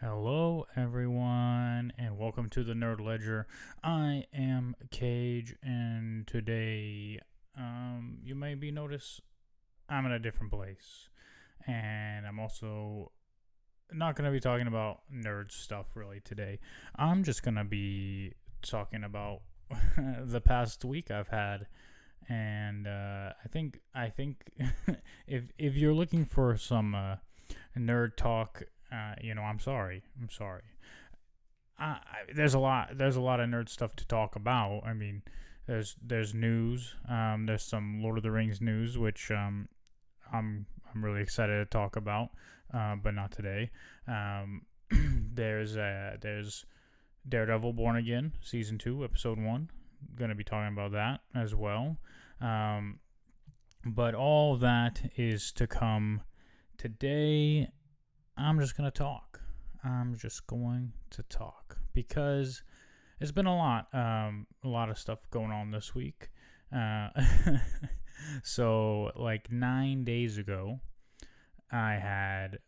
Hello, everyone, and welcome to the Nerd Ledger. I am Cage, and today, you may be notice I'm in a different place, and I'm also not going to be talking about nerd stuff really today. I'm just going to be talking about the past week I've had, and I think if you're looking for some nerd talk, I'm sorry. There's a lot. There's a lot of nerd stuff to talk about. I mean, there's news. There's some Lord of the Rings news, which I'm really excited to talk about, but not today. There's Daredevil Born Again season 2 episode 1. Going to be talking about that as well. But all that is to come today. I'm just going to talk. Because it's been a lot of stuff going on this week. So, like 9 days ago, I had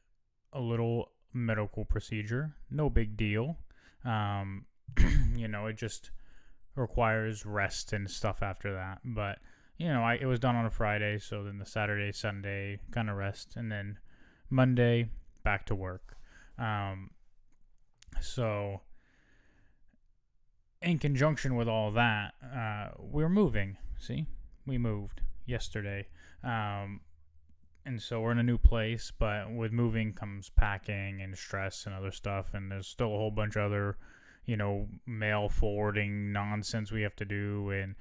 a little medical procedure. No big deal. It just requires rest and stuff after that. But, it was done on a Friday, so then the Saturday, Sunday, kind of rest. And then Monday, back to work. So in conjunction with all that, we're moving. See, we moved yesterday. And so we're in a new place, but with moving comes packing and stress and other stuff. And there's still a whole bunch of other, mail forwarding nonsense we have to do, and,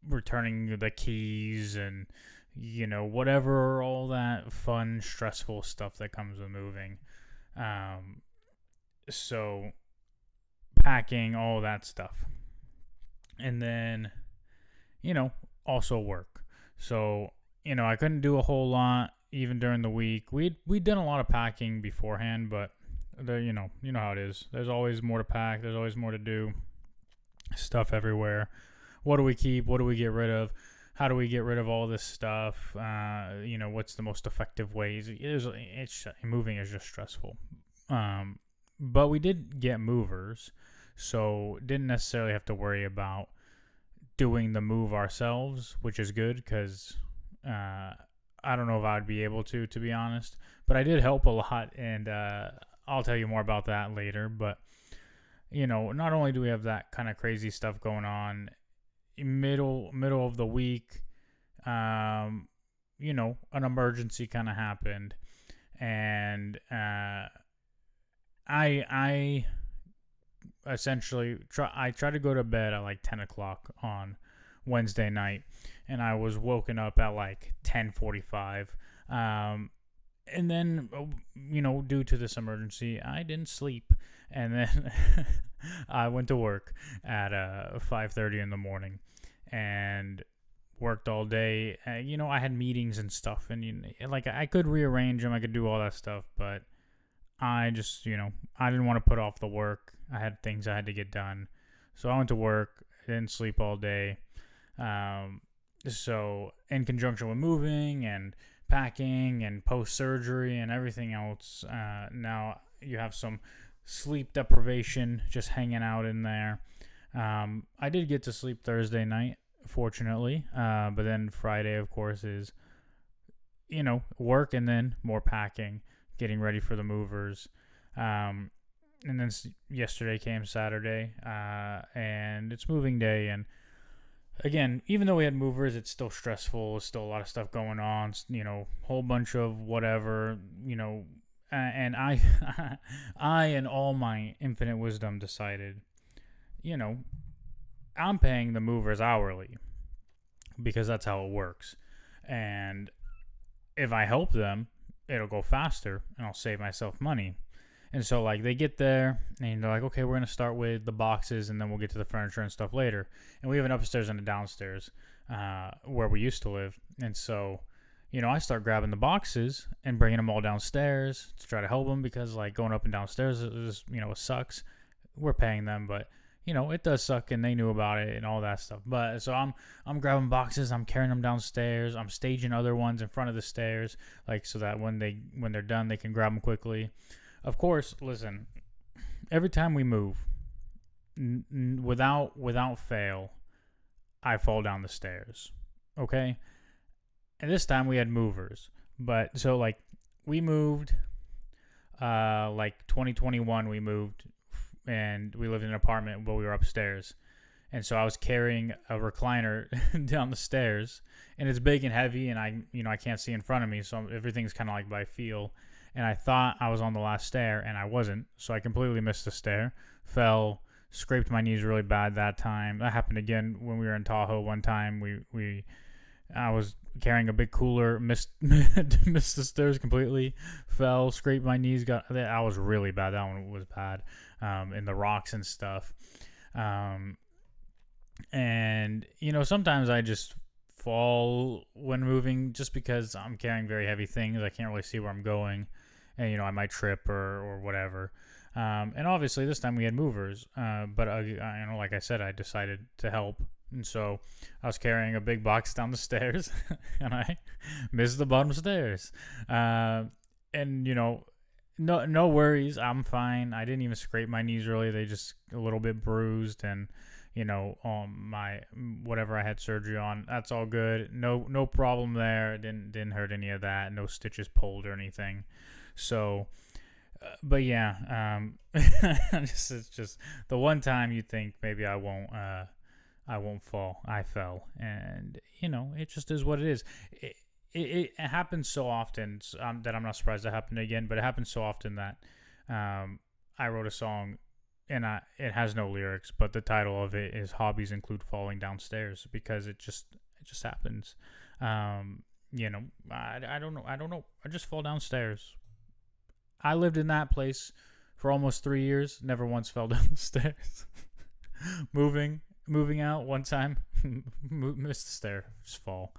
returning the keys and, whatever, all that fun, stressful stuff that comes with moving. So packing, all that stuff. And then, also work. So, I couldn't do a whole lot even during the week. We'd done a lot of packing beforehand, but you know how it is. There's always more to pack. There's always more to do. Stuff everywhere. What do we keep? What do we get rid of? How do we get rid of all this stuff? What's the most effective ways? Moving is just stressful. But we did get movers, so didn't necessarily have to worry about doing the move ourselves, which is good because I don't know if I'd be able to be honest. But I did help a lot, and I'll tell you more about that later. But not only do we have that kind of crazy stuff going on, middle of the week, an emergency kind of happened, and I essentially I tried to go to bed at like 10 o'clock on Wednesday night, and I was woken up at like 10:45. And then, due to this emergency, I didn't sleep, and then I went to work at 5:30 in the morning, and worked all day. I had meetings and stuff, and I could rearrange them, I could do all that stuff, but I just, I didn't want to put off the work. I had things I had to get done, so I went to work. I didn't sleep all day. So in conjunction with moving and packing and post-surgery and everything else, now you have some sleep deprivation just hanging out in there. I did get to sleep Thursday night, fortunately, but then Friday, of course, is work, and then more packing, getting ready for the movers. And then yesterday came Saturday, and it's moving day, and again, even though we had movers, it's still stressful. There's still a lot of stuff going on, whole bunch of whatever, and I, I in all my infinite wisdom decided, I'm paying the movers hourly because that's how it works. And if I help them, it'll go faster and I'll save myself money. And so, they get there, and they're like, okay, we're going to start with the boxes, and then we'll get to the furniture and stuff later. And we have an upstairs and a downstairs where we used to live. And so, I start grabbing the boxes and bringing them all downstairs to try to help them because, going up and downstairs, is, it sucks. We're paying them, but, it does suck, and they knew about it and all that stuff. But so I'm grabbing boxes, I'm carrying them downstairs, I'm staging other ones in front of the stairs, so that when they're done, they can grab them quickly. Of course, listen, every time we move, without fail, I fall down the stairs. Okay? And this time we had movers. But so like we moved like 2021 we moved and we lived in an apartment but we were upstairs. And so I was carrying a recliner down the stairs, and it's big and heavy, and I can't see in front of me, so everything's kind of like by feel. And I thought I was on the last stair, and I wasn't, so I completely missed the stair, fell, scraped my knees really bad that time. That happened again when we were in Tahoe one time. I was carrying a big cooler, missed missed the stairs completely, fell, scraped my knees. I was really bad. That one was bad, in the rocks and stuff. And, sometimes I just fall when moving just because I'm carrying very heavy things. I can't really see where I'm going. And, I might trip or whatever. And obviously this time we had movers. But, like I said, I decided to help. And so I was carrying a big box down the stairs and I missed the bottom stairs. And, no worries. I'm fine. I didn't even scrape my knees really. They just a little bit bruised, and my whatever I had surgery on, that's all good. No problem there. Didn't hurt any of that. No stitches pulled or anything. So, but yeah, it's just the one time you think maybe I won't fall. I fell, and it just is what it is. It happens so often that I'm not surprised it happened again. But it happens so often that I wrote a song, and it has no lyrics, but the title of it is "Hobbies Include Falling Downstairs," because it just happens. I don't know. I just fall downstairs. I lived in that place for almost 3 years. Never once fell down the stairs. Moving out one time, missed the stair, just fall.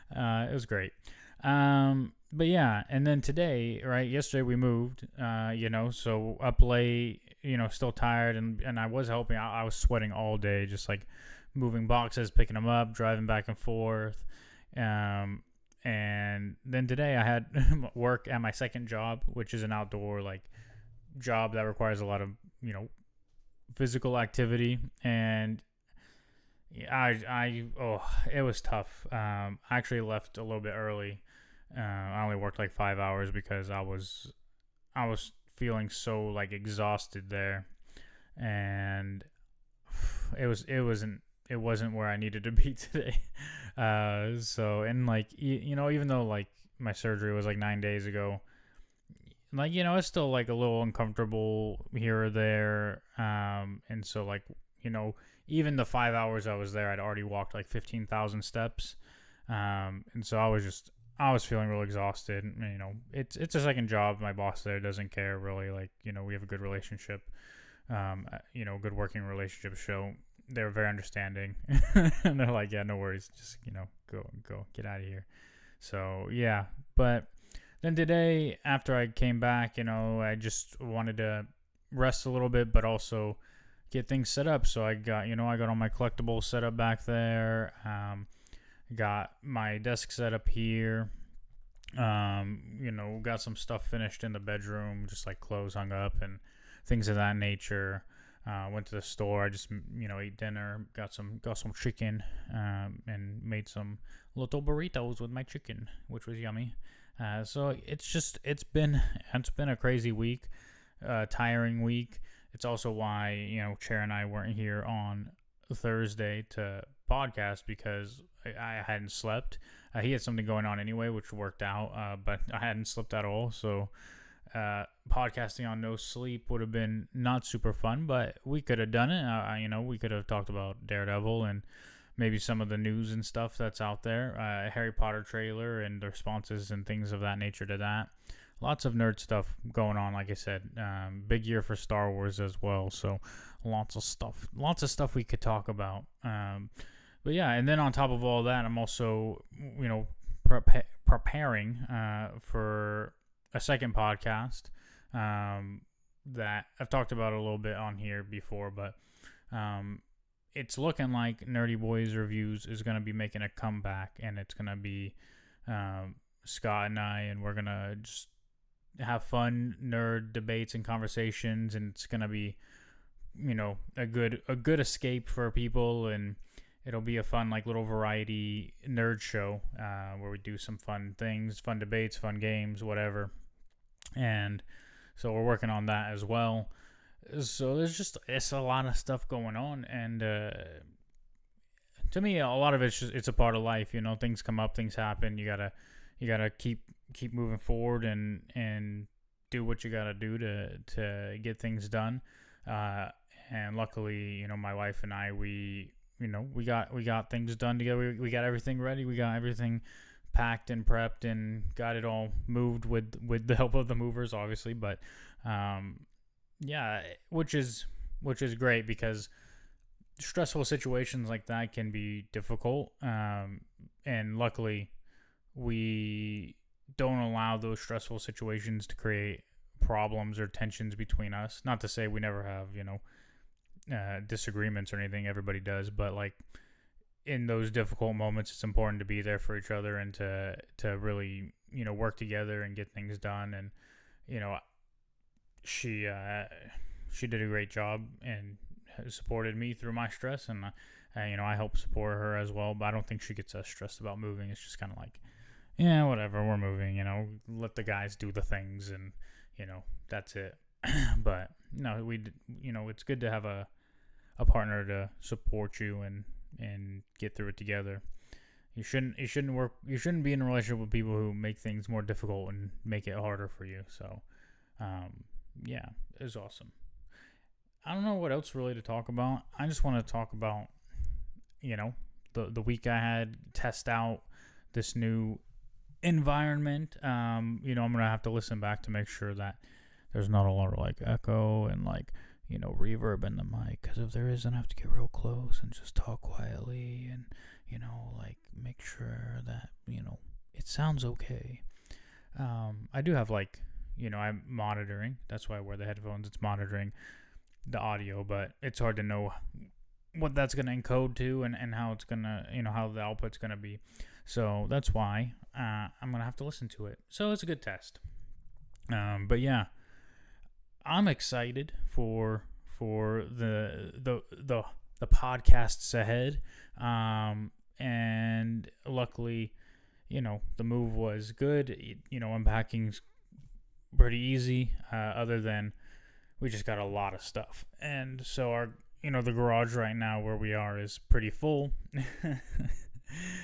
It was great. But yeah, and then today, right? Yesterday we moved, so up late, still tired, and I was helping. I was sweating all day, just like moving boxes, picking them up, driving back and forth. And then today I had work at my second job, which is an outdoor job that requires a lot of physical activity, and it was tough. I actually left a little bit early. I only worked 5 hours because I was feeling so exhausted there, and it wasn't where I needed to be today. So, and even though my surgery was 9 days ago, it's still a little uncomfortable here or there. And so even the 5 hours I was there, I'd already walked 15,000 steps. And so I was feeling real exhausted. It's a second job. My boss there doesn't care really. We have a good relationship, good working relationship. So they're very understanding. And they're like, yeah, no worries. Just, go get out of here. So yeah, but then today after I came back, I just wanted to rest a little bit, but also get things set up. So I got all my collectibles set up back there. Got my desk set up here. Got some stuff finished in the bedroom, just clothes hung up and things of that nature. Went to the store. I just ate dinner. Got some chicken, and made some little burritos with my chicken, which was yummy. So it's been a crazy week, tiring week. It's also why Chair and I weren't here on Thursday to podcast because I hadn't slept. He had something going on anyway, which worked out, but I hadn't slept at all. So podcasting on no sleep would have been not super fun, but we could have done it. We could have talked about Daredevil and maybe some of the news and stuff that's out there, Harry Potter trailer and the responses and things of that nature to that. Lots of nerd stuff going on, like I said. Big year for Star Wars as well, so lots of stuff we could talk about. But yeah, and then on top of all that, I'm also, preparing for a second podcast that I've talked about a little bit on here before, but it's looking like Nerdy Boys Reviews is going to be making a comeback, and it's going to be Scott and I, and we're going to just have fun nerd debates and conversations, and it's gonna be, a good escape for people, and it'll be a fun like little variety nerd show where we do some fun things, fun debates, fun games, whatever. And so we're working on that as well. So it's a lot of stuff going on, and to me, a lot of it's a part of life. Things come up, things happen. You gotta keep moving forward and do what you gotta do to get things done. Uh, and luckily, my wife and I, we got things done together. We got everything ready. We got everything packed and prepped and got it all moved with the help of the movers, obviously. But yeah, which is great because stressful situations like that can be difficult. And luckily, we don't allow those stressful situations to create problems or tensions between us. Not to say we never have, disagreements or anything. Everybody does, but like in those difficult moments, it's important to be there for each other and to really work together and get things done. And you know, she did a great job and supported me through my stress, and I help support her as well. But I don't think she gets as stressed about moving. It's just kind of like, yeah, whatever, we're moving. Let the guys do the things, and that's it. But no, it's good to have a partner to support you and get through it together. You shouldn't be in a relationship with people who make things more difficult and make it harder for you. So yeah, it was awesome. I don't know what else really to talk about. I just want to talk about, the week I had, test out this new environment. I'm gonna have to listen back to make sure that there's not a lot of like echo and like reverb in the mic, because if there is, then I have to get real close and just talk quietly and like make sure that it sounds okay. I do have like I'm monitoring. That's why I wear the headphones. It's monitoring the audio, but it's hard to know what that's going to encode to and how it's going to, how the output's going to be. So that's why I'm going to have to listen to it. So it's a good test. But yeah, I'm excited for the podcasts ahead. And luckily, the move was good. Unpacking's pretty easy, other than we just got a lot of stuff. And so our, the garage right now where we are is pretty full.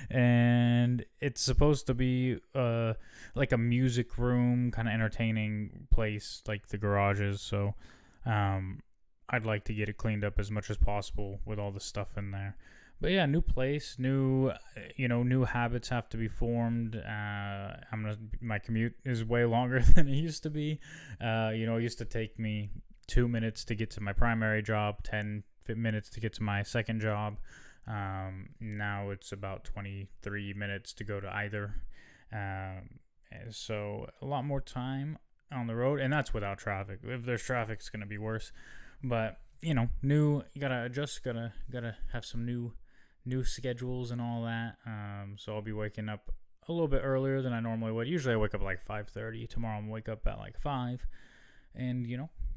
And it's supposed to be like a music room, kind of entertaining place like the garage is. So I'd like to get it cleaned up as much as possible with all the stuff in there. But yeah, new place, new habits have to be formed. My commute is way longer than it used to be. It used to take me 2 minutes to get to my primary job, 10 minutes to get to my second job. Now it's about 23 minutes to go to either. So a lot more time on the road, and that's without traffic. If there's traffic, it's going to be worse. But, you gotta adjust, gotta have some new schedules and all that. So I'll be waking up a little bit earlier than I normally would. Usually I wake up at like 5:30. Tomorrow I'm gonna wake up at like 5 and,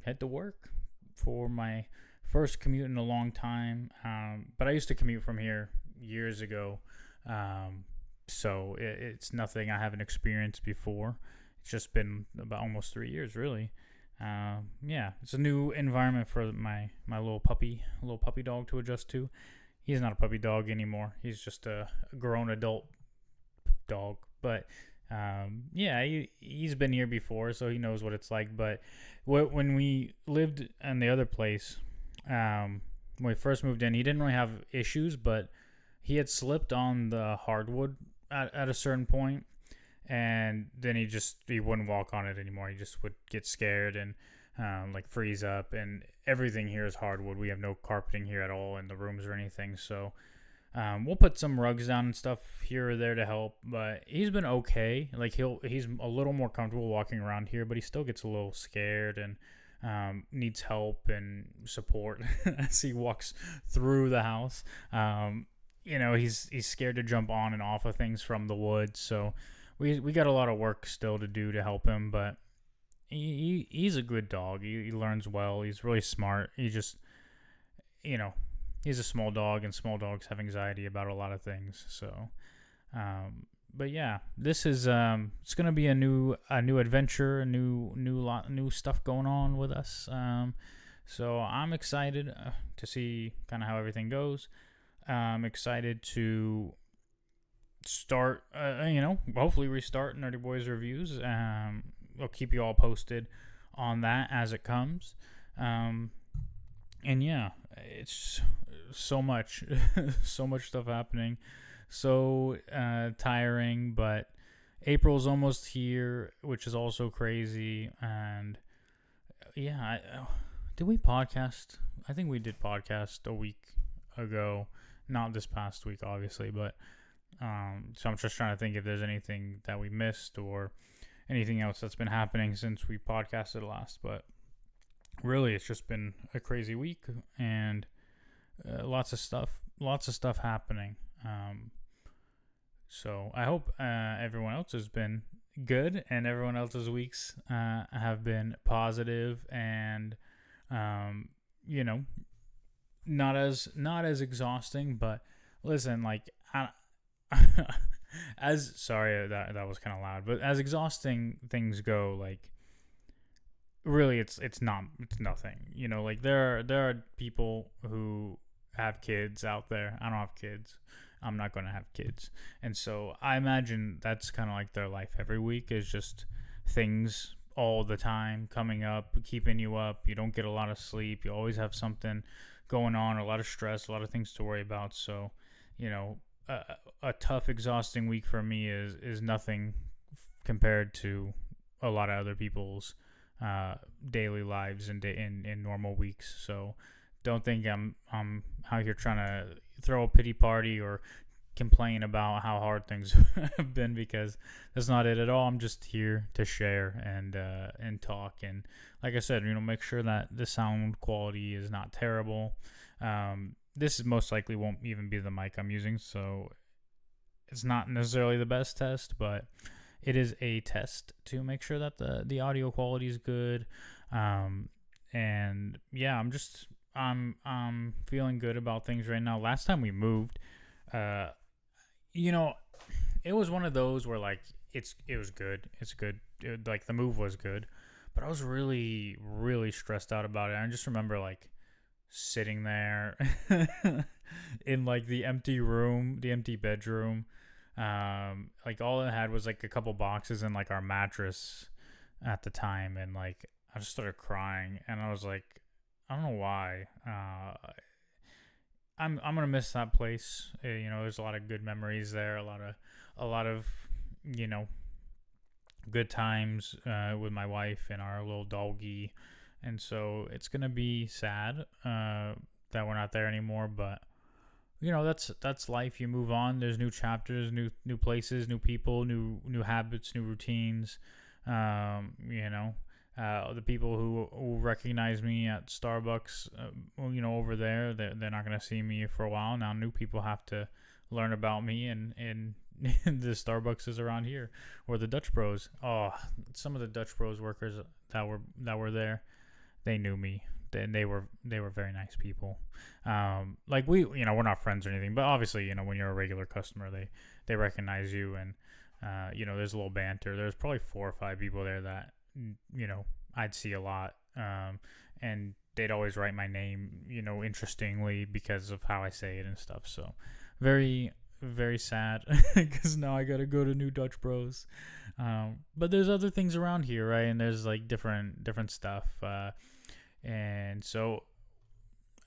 head to work for my first commute in a long time. But I used to commute from here years ago. So it's nothing I haven't experienced before. It's just been about almost 3 years, really. Yeah, it's a new environment for my little puppy dog to adjust to. He's not a puppy dog anymore. He's just a grown adult dog. But yeah, he's been here before, so he knows what it's like. But when we lived in the other place, when we first moved in, he didn't really have issues, but he had slipped on the hardwood at a certain point, and then he wouldn't walk on it anymore. He just would get scared and like freeze up. And everything here is hardwood. We have no carpeting here at all in the rooms or anything. So we'll put some rugs down and stuff here or there to help. But he's been okay. Like he's a little more comfortable walking around here, but he still gets a little scared and needs help and support as he walks through the house. He's scared to jump on and off of things from the woods. So we got a lot of work still to do to help him, but he's a good dog. He learns well. He's really smart. He just, you know, he's a small dog, and small dogs have anxiety about a lot of things. So, but yeah, this is it's gonna be a new adventure, a new stuff going on with us. So I'm excited to see kind of how everything goes. I'm excited to start, hopefully restart Nerdy Boys Reviews. I'll keep you all posted on that as it comes. And yeah, it's so much, so much stuff happening. So tiring, but April's almost here, which is also crazy. And yeah, did we podcast? I think we did podcast a week ago. Not this past week, obviously, but so I'm just trying to think if there's anything that we missed or anything else that's been happening since we podcasted last. But really, it's just been a crazy week and lots of stuff happening. So I hope everyone else has been good and everyone else's weeks have been positive and not as exhausting. But listen, like as sorry that was kind of loud, but as exhausting things go, like really it's nothing. Like there are people who have kids out there. I don't have kids. I'm not going to have kids. And so I imagine that's kind of like their life every week is just things all the time coming up, keeping you up. You don't get a lot of sleep. You always have something going on, a lot of stress, a lot of things to worry about. So, a tough, exhausting week for me is nothing compared to a lot of other people's daily lives in normal weeks. So don't think I'm out here trying to throw a pity party or complain about how hard things have been, because that's not it at all. I'm just here to share and talk, and like I said, make sure that the sound quality is not terrible. This is most likely won't even be the mic I'm using, so it's not necessarily the best test, but it is a test to make sure that the audio quality is good. And yeah, I'm feeling good about things right now. Last time we moved, it was one of those where like it was good. It's good. Like the move was good, but I was really, really stressed out about it. I just remember like sitting there in like the empty room, the empty bedroom. Like all it had was like a couple boxes and like our mattress at the time, and like I just started crying, and I was like, I don't know why. I'm gonna miss that place. There's a lot of good memories there. A lot of good times with my wife and our little doggy, and so it's gonna be sad that we're not there anymore. But that's life. You move on. There's new chapters, new places, new people, new habits, new routines. The people who recognize me at Starbucks, over there, they're not going to see me for a while. Now new people have to learn about me and the Starbucks around here, or the Dutch Bros. Oh, some of the Dutch Bros workers that were there, they knew me. They were very nice people. Like we're not friends or anything, but obviously, when you're a regular customer, they recognize you, and there's a little banter. There's probably 4 or 5 people there that I'd see a lot, and they'd always write my name interestingly because of how I say it and stuff. So very, very sad because now I gotta go to New Dutch Bros. But there's other things around here, right? And there's like different stuff, and so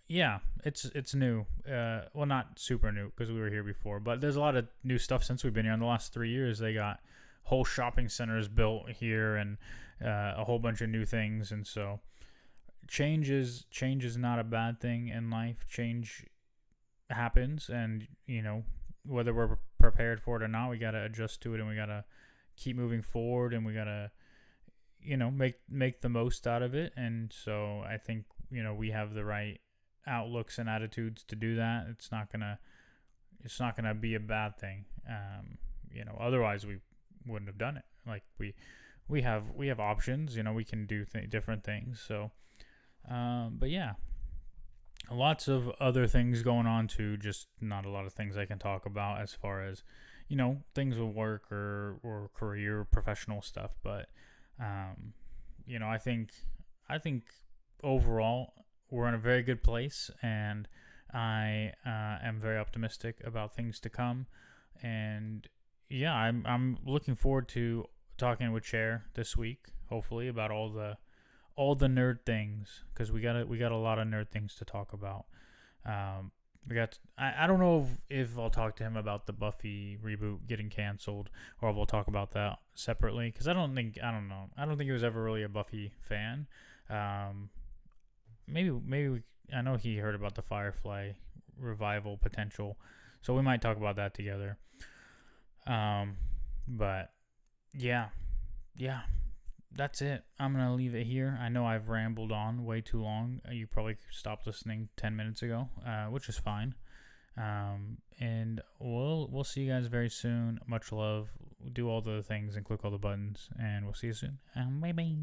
yeah, it's new. Well, not super new because we were here before, but there's a lot of new stuff since we've been here. In the last 3 years, they got whole shopping centers built here, and a whole bunch of new things. And so change is not a bad thing in life. Change happens, and whether we're prepared for it or not, we got to adjust to it, and we got to keep moving forward, and we got to make the most out of it. And so I think we have the right outlooks and attitudes to do that. It's not gonna be a bad thing. Otherwise we wouldn't have done it. Like we we have options. We can do different things. So, but yeah, lots of other things going on too. Just not a lot of things I can talk about as far as things with work or career, professional stuff. But I think overall we're in a very good place, and I am very optimistic about things to come. And yeah, I'm looking forward to talking with Chair this week, hopefully about all the nerd things, because we got a lot of nerd things to talk about. We got I don't know if I'll talk to him about the Buffy reboot getting canceled, or if we'll talk about that separately, because I don't think he was ever really a Buffy fan. Um, I know he heard about the Firefly revival potential, so we might talk about that together. Um, but yeah, yeah, that's it. I'm gonna leave it here. I know I've rambled on way too long. You probably stopped listening 10 minutes ago, which is fine. And we'll see you guys very soon. Much love. Do all the things and click all the buttons, and we'll see you soon. Bye bye.